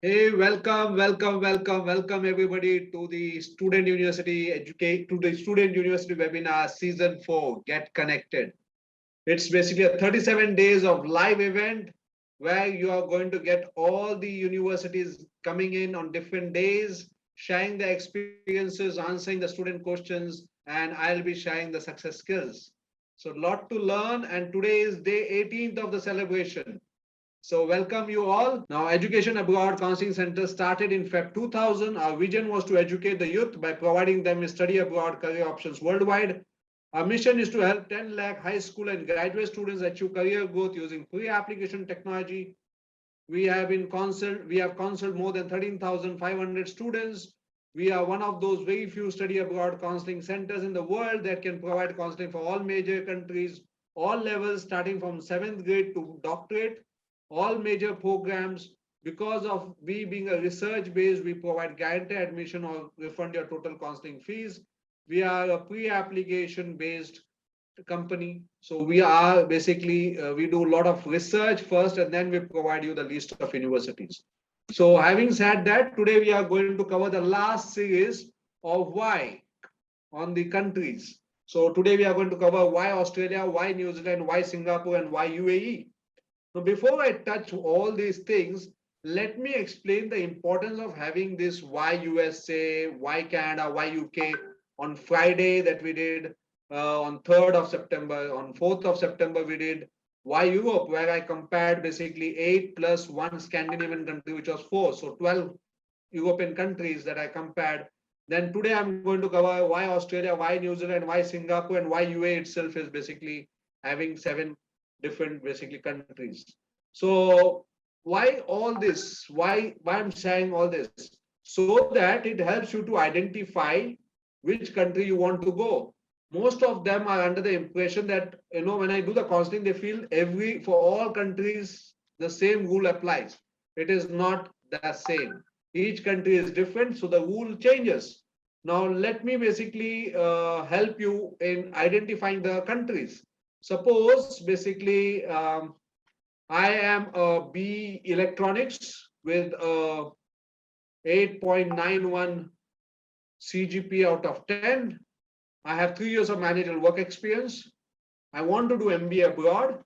Hey, welcome everybody to the Student University webinar season 4. Get connected. It's basically a 37 days of live event where you are going to get all the universities coming in on different days, sharing their experiences, answering the student questions, and I'll be sharing the success skills. So, lot to learn, and today is day 18th of the celebration. So welcome you all. Now, Education Abroad Counseling Center started in Feb 2000. Our vision was to educate the youth by providing them with study abroad career options worldwide. Our mission is to help 10 lakh high school and graduate students achieve career growth using pre-application technology. We have counseled more than 13,500 students. We are one of those very few study abroad counseling centers in the world that can provide counseling for all major countries, all levels, starting from 7th grade to doctorate, all major programs. Because of we being a research based, we provide guaranteed admission or refund your total counseling fees. We are a pre-application based company. So we are basically, we do a lot of research first and then we provide you the list of universities. So having said that, today we are going to cover the last series of why on the countries. So today we are going to cover why Australia, why New Zealand, why Singapore, and why UAE. Now, before I touch all these things, let me explain the importance of having this why USA, why Canada, why UK on Friday that we did on 3rd of September. On 4th of September, we did why Europe, where I compared basically 8 plus 1 Scandinavian country, which was 4. So 12 European countries that I compared. Then today I'm going to cover why Australia, why New Zealand, why Singapore, and why UAE itself is basically having 7 different basically countries. So why all this? Why I'm saying all this? So that it helps you to identify which country you want to go. Most of them are under the impression that when I do the counseling, they feel every for all countries the same rule applies. It is not the same. Each country is different, so the rule changes. Now let me basically help you in identifying the countries. Suppose basically I am a B electronics with a 8.91 CGP out of 10. I have 3 years of managerial work experience. I want to do MBA abroad.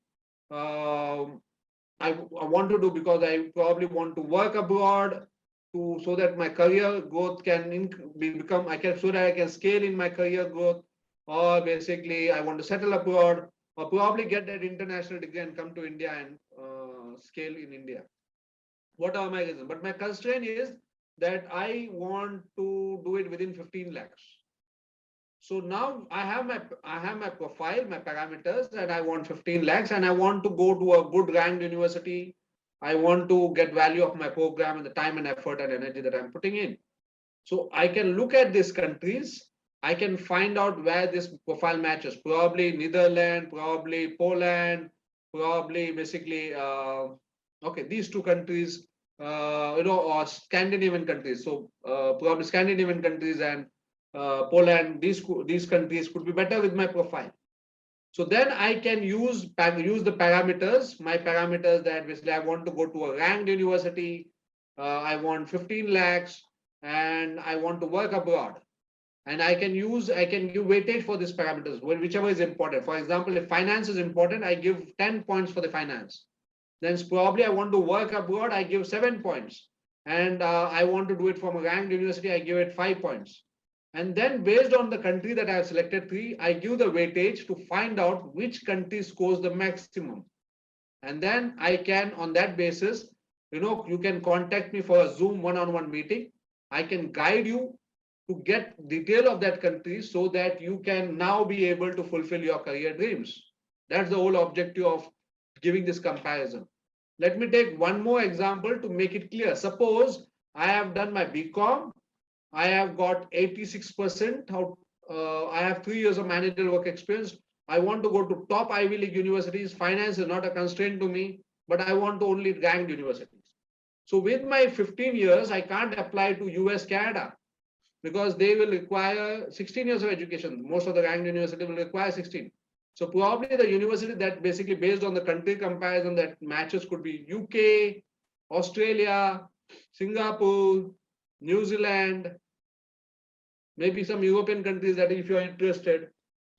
I want to do because I probably want to work abroad so that my career growth can become I can so that I can scale in my career growth, or basically I want to settle abroad or probably get that international degree and come to India and scale in India. What are my reasons? But my constraint is that I want to do it within 15 lakhs. So now I have my profile, my parameters, and I want 15 lakhs, and I want to go to a good ranked university. I want to get value of my program and the time and effort and energy that I'm putting in. So I can look at these countries. I can find out where this profile matches. Probably Netherlands, probably Poland, probably basically okay, these two countries, or Scandinavian countries. So probably Scandinavian countries and Poland, these countries could be better with my profile. So then I can use the parameters, my parameters that basically I want to go to a ranked university, I want 15 lakhs, and I want to work abroad. And I can give weightage for these parameters, whichever is important. For example, if finance is important, I give 10 points for the finance. Then probably I want to work abroad, I give 7 points. And I want to do it from a ranked university, I give it 5 points. And then based on the country that I have selected 3, I give the weightage to find out which country scores the maximum. And then I can, on that basis, you can contact me for a Zoom one-on-one meeting. I can guide you to get detail of that country so that you can now be able to fulfill your career dreams. That's the whole objective of giving this comparison. Let me take one more example to make it clear. Suppose I have done my BCom, I have got 86%. I have 3 years of managerial work experience. I want to go to top Ivy League universities. Finance is not a constraint to me, but I want to only ranked universities. So with my 15 years, I can't apply to US, Canada, because they will require 16 years of education. Most of the ranked university will require 16. So probably the university that basically based on the country comparison that matches could be UK, Australia, Singapore, New Zealand, maybe some European countries that if you are interested.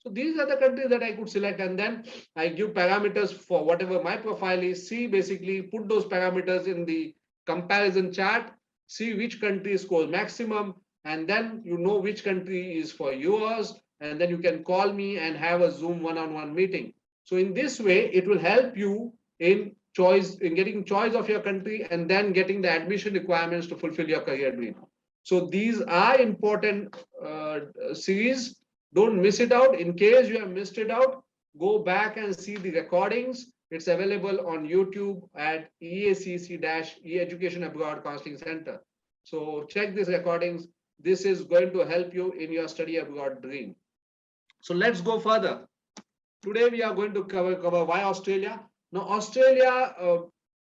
So these are the countries that I could select, and then I give parameters for whatever my profile is. See, basically put those parameters in the comparison chart, see which country scores maximum, and then you know which country is for yours, and then you can call me and have a Zoom one-on-one meeting. So in this way, it will help you in choice, in getting choice of your country, and then getting the admission requirements to fulfill your career dream. So these are important series. Don't miss it out. In case you have missed it out, go back and see the recordings. It's available on YouTube at EACC-Education Abroad Counseling Center. So check these recordings. This is going to help you in your study abroad dream. So let's go further. Today we are going to cover why Australia. Now Australia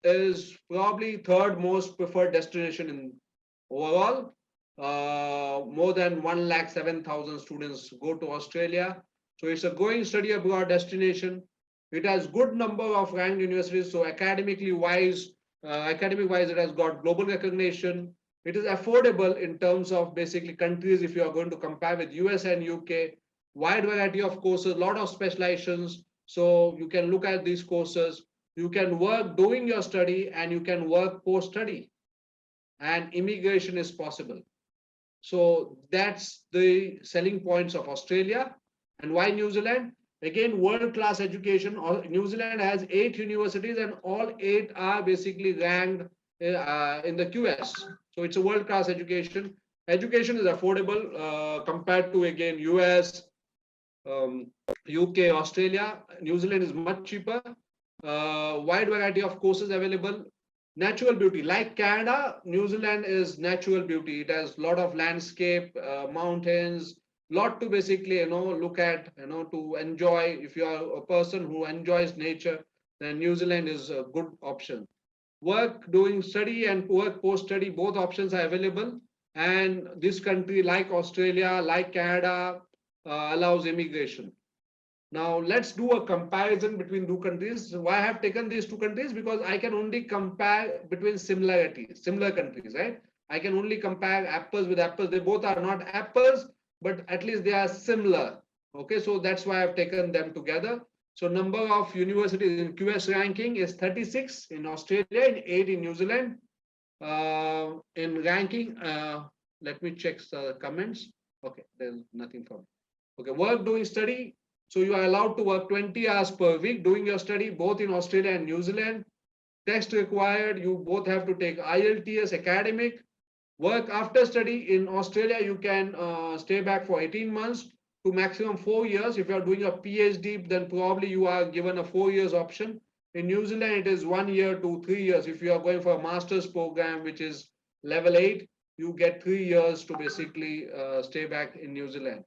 is probably third most preferred destination in overall. More than 107,000 students go to Australia. So it's a growing study abroad destination. It has good number of ranked universities. So academic wise, it has got global recognition. It is affordable in terms of basically countries. If you are going to compare with US and UK, wide variety of courses, lot of specializations. So you can look at these courses. You can work doing your study and you can work post-study, and immigration is possible. So that's the selling points of Australia. And why New Zealand? Again, world-class education. New Zealand has 8 universities and all 8 are basically ranked in the QS. So it's a world-class education. Education is affordable compared to, again, US, UK, Australia. New Zealand is much cheaper. Wide variety of courses available. Natural beauty, like Canada, New Zealand is natural beauty. It has a lot of landscape, mountains, lot to basically look at, to enjoy. If you are a person who enjoys nature, then New Zealand is a good option. Work doing study and work post study, both options are available. And this country, like Australia, like Canada, allows immigration. Now let's do a comparison between two countries. Why I have taken these two countries? Because I can only compare between similar countries, right? I can only compare apples with apples. They both are not apples, but at least they are similar. Okay, so that's why I've taken them together. So number of universities in QS ranking is 36 in Australia and 8 in New Zealand. In ranking, let me check the comments. Okay, there's nothing from. Okay, work doing study. So you are allowed to work 20 hours per week doing your study, both in Australia and New Zealand. Test required, you both have to take IELTS academic. Work after study in Australia, you can stay back for 18 months to maximum 4 years. If you are doing a PhD, then probably you are given a 4 years option. In New Zealand, it is 1 year to 3 years. If you are going for a master's program, which is level 8, you get 3 years to basically stay back in New Zealand.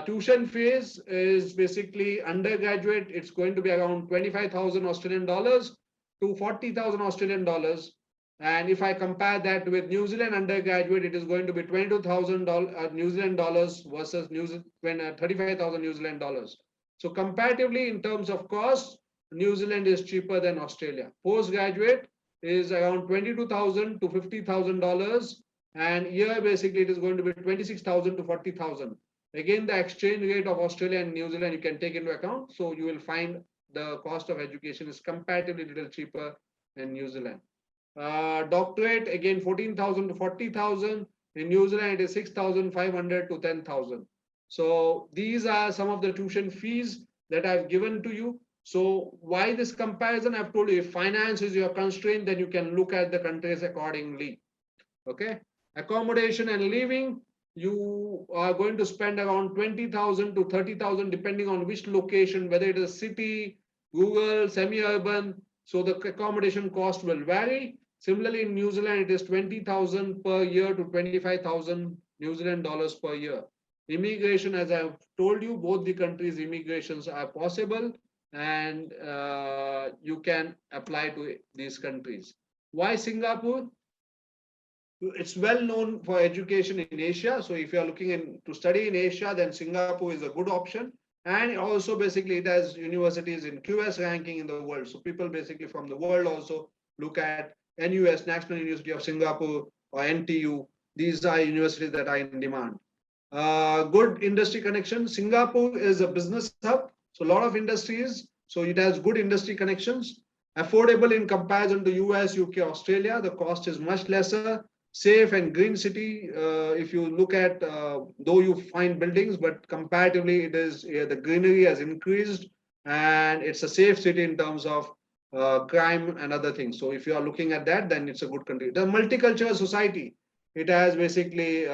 Tuition fees is basically undergraduate. It's going to be around 25,000 Australian dollars to 40,000 Australian dollars. And if I compare that with New Zealand undergraduate, it is going to be 22,000 New Zealand dollars versus 35,000 New Zealand dollars. So comparatively, in terms of cost, New Zealand is cheaper than Australia. Postgraduate is around 22,000 to $50,000, and here basically it is going to be 26,000 to 40,000. Again, the exchange rate of Australia and New Zealand you can take into account. So you will find the cost of education is comparatively a little cheaper in New Zealand. Doctorate, again, 14,000 to 40,000. In New Zealand, it is 6,500 to 10,000. So these are some of the tuition fees that I've given to you. So why this comparison? I've told you, if finance is your constraint, then you can look at the countries accordingly. Okay. Accommodation and living, you are going to spend around 20,000 to 30,000 depending on which location, whether it is city, rural, semi-urban. So the accommodation cost will vary. Similarly, in New Zealand, it is 20,000 per year to 25,000 New Zealand dollars per year. Immigration, as I've told you, both the countries' immigrations are possible, and you can apply to these countries. Why Singapore? It's well known for education in Asia. So if you are looking to study in Asia, then Singapore is a good option. And also basically it has universities in QS ranking in the world. So people basically from the world also look at NUS, National University of Singapore, or NTU. These are universities that are in demand. Good industry connection. Singapore is a business hub, so a lot of industries. So it has good industry connections. Affordable in comparison to US, UK, Australia. The cost is much lesser. Safe and green city. If you look at, though you find buildings, but comparatively, it is the greenery has increased, and it's a safe city in terms of crime and other things. So if you are looking at that, then it's a good country. The multicultural society. It has basically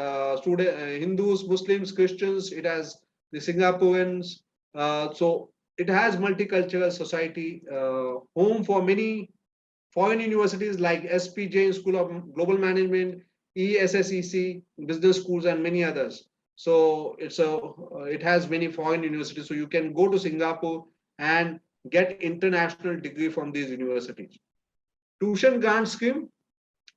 Hindus, Muslims, Christians. It has the Singaporeans. So it has multicultural society, home for many foreign universities like SPJ School of Global Management, EACC Business Schools, and many others. So it has many foreign universities. So you can go to Singapore and get international degree from these universities. Tuition grant scheme.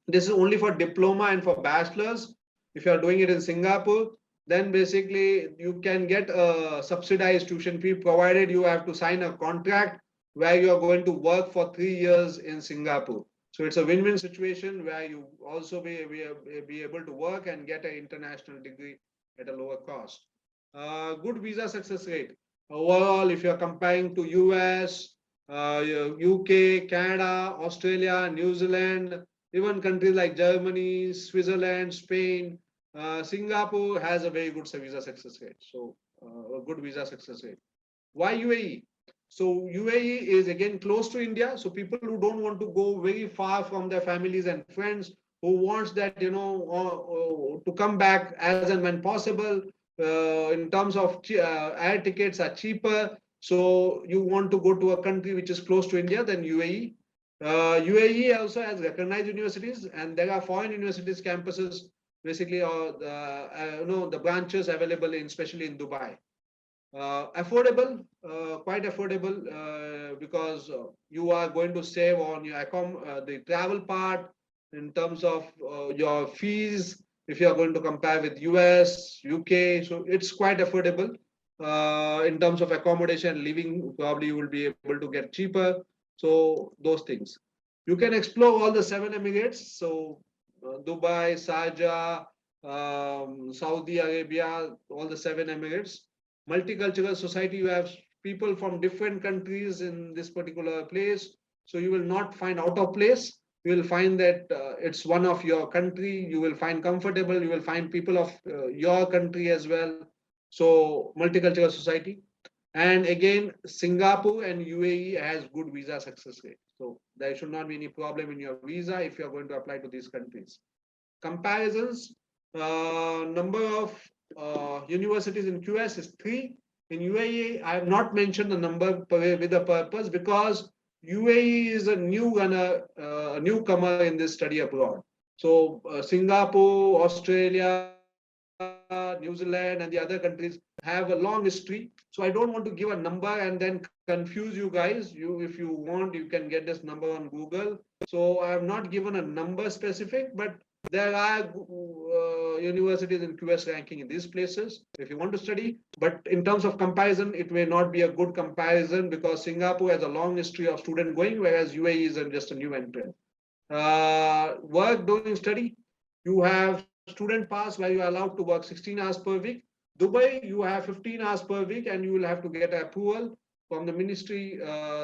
This is only for diploma and for bachelor's. If you are doing it in Singapore, then basically you can get a subsidized tuition fee, provided you have to sign a contract where you are going to work for 3 years in Singapore. So it's a win-win situation where you also be able to work and get an international degree at a lower cost. Good visa success rate. Overall, if you're comparing to US, UK, Canada, Australia, New Zealand, even countries like Germany, Switzerland, Spain, Singapore has a very good visa success rate. So a good visa success rate. Why UAE? So UAE is again close to India. So people who don't want to go very far from their families and friends, who wants that, to come back as and when possible. In terms of air tickets are cheaper. So you want to go to a country which is close to India, then UAE. UAE also has recognized universities, and there are foreign universities campuses, basically, or the branches available in, especially in Dubai. Affordable, quite affordable, because you are going to save on your the travel part in terms of your fees. If you are going to compare with US, UK, so it's quite affordable. In terms of accommodation, living, probably you will be able to get cheaper. So those things. You can explore all the 7 Emirates. So Dubai, Sharjah, Saudi Arabia, all the 7 Emirates. Multicultural society, you have people from different countries in this particular place. So you will not find out of place. You will find that it's one of your country. You will find comfortable. You will find people of your country as well. So multicultural society. And again, Singapore and UAE has good visa success rate. So there should not be any problem in your visa if you are going to apply to these countries. Comparisons, number of universities in QS is 3. In UAE, I have not mentioned the number with a purpose, because UAE is a newcomer in this study abroad. So Singapore, Australia, New Zealand, and the other countries have a long history. So I don't want to give a number and then confuse you guys. If you want, you can get this number on Google. So I have not given a number specific, but there are universities in QS ranking in these places if you want to study. But in terms of comparison, it may not be a good comparison, because Singapore has a long history of student going, whereas UAE is just a new entrant. Work during study, you have student pass where you are allowed to work 16 hours per week. Dubai, you have 15 hours per week, and you will have to get approval from the ministry,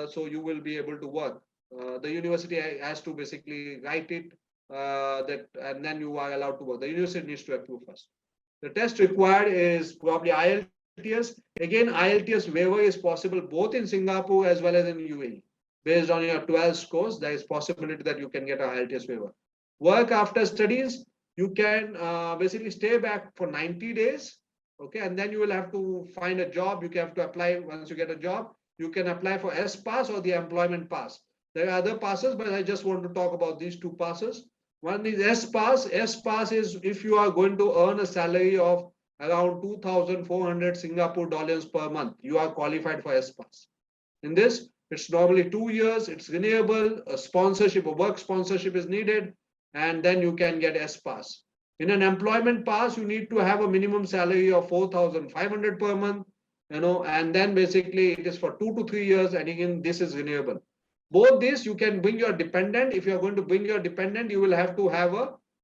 so you will be able to work. The university has to basically write it, and then you are allowed to work. The university needs to approve first. The test required is probably IELTS. Again, IELTS waiver is possible both in Singapore as well as in UAE. Based on your 12 scores, there is possibility that you can get an IELTS waiver. Work after studies, you can basically stay back for 90 days. Okay, and then you will have to find a job. You have to apply. Once you get a job, you can apply for S pass or the employment pass. There are other passes, but I just want to talk about these 2 passes. One is S pass. S pass is if you are going to earn a salary of around 2,400 Singapore dollars per month, you are qualified for S pass. In this, it's normally 2 years. It's renewable. A sponsorship, a work sponsorship is needed, and then you can get S pass. In an employment pass, you need to have a minimum salary of 4,500 per month, and then basically it is for 2 to 3 years, and again, this is renewable. Both this, you can bring your dependent. If you're going to bring your dependent, you will have to have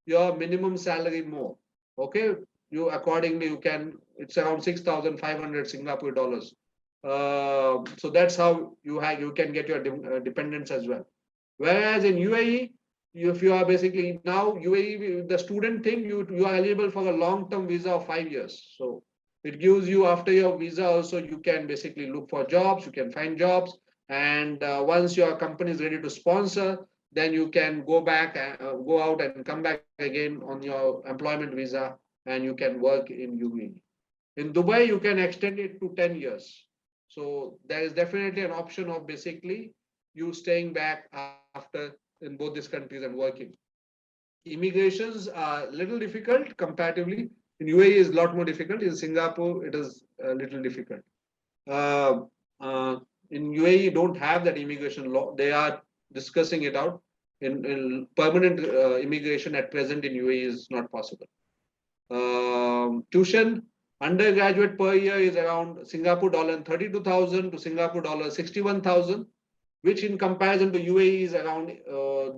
your minimum salary more. Okay, you accordingly you can. It's around 6,500 Singapore dollars. So that's how you can get your dependents as well. Whereas in UAE, if you are basically now UAE, the student thing, you are eligible for a long-term visa of 5 years. So it gives you, after your visa also, you can basically look for jobs, you can find jobs, and once your company is ready to sponsor, then you can go back and go out and come back again on your employment visa, and you can work in UAE. In Dubai, you can extend it to 10 years. So there is definitely an option of basically you staying back after in both these countries and working. Immigrations are a little difficult comparatively. In UAE is a lot more difficult. In Singapore, it is a little difficult. Uh, in UAE, you don't have that immigration law. They are discussing it out. In permanent immigration at present in UAE is not possible. Tuition undergraduate per year is around Singapore dollar 32,000 to Singapore dollar 61,000, which in comparison to UAE is around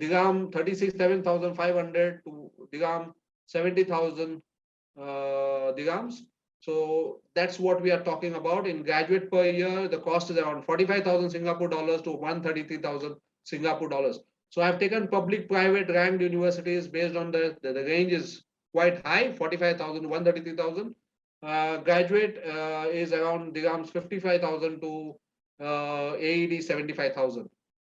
dirham 37,500 to dirham 70,000 dirhams. So that's what we are talking about. In graduate per year, the cost is around 45,000 Singapore dollars to 133,000 Singapore dollars. So I've taken public, private ranked universities based on the range is quite high, 45,000 to 133,000. Graduate is around dirhams 55,000 to AED 75,000.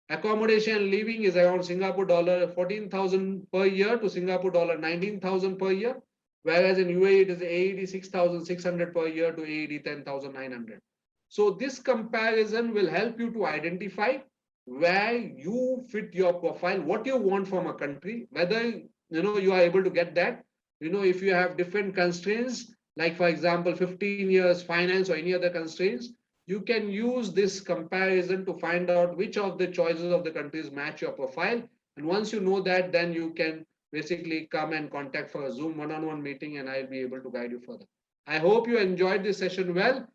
Accommodation and living is around Singapore dollar 14,000 per year to Singapore dollar 19,000 per year. Whereas in UAE, it is AED 6,600 per year to AED 10,900. So this comparison will help you to identify where you fit your profile, what you want from a country, whether you are able to get that. If you have different constraints, like for example, 15 years finance or any other constraints, you can use this comparison to find out which of the choices of the countries match your profile. And once you know that, then you can basically come and contact for a Zoom one-on-one meeting, and I'll be able to guide you further. I hope you enjoyed this session well.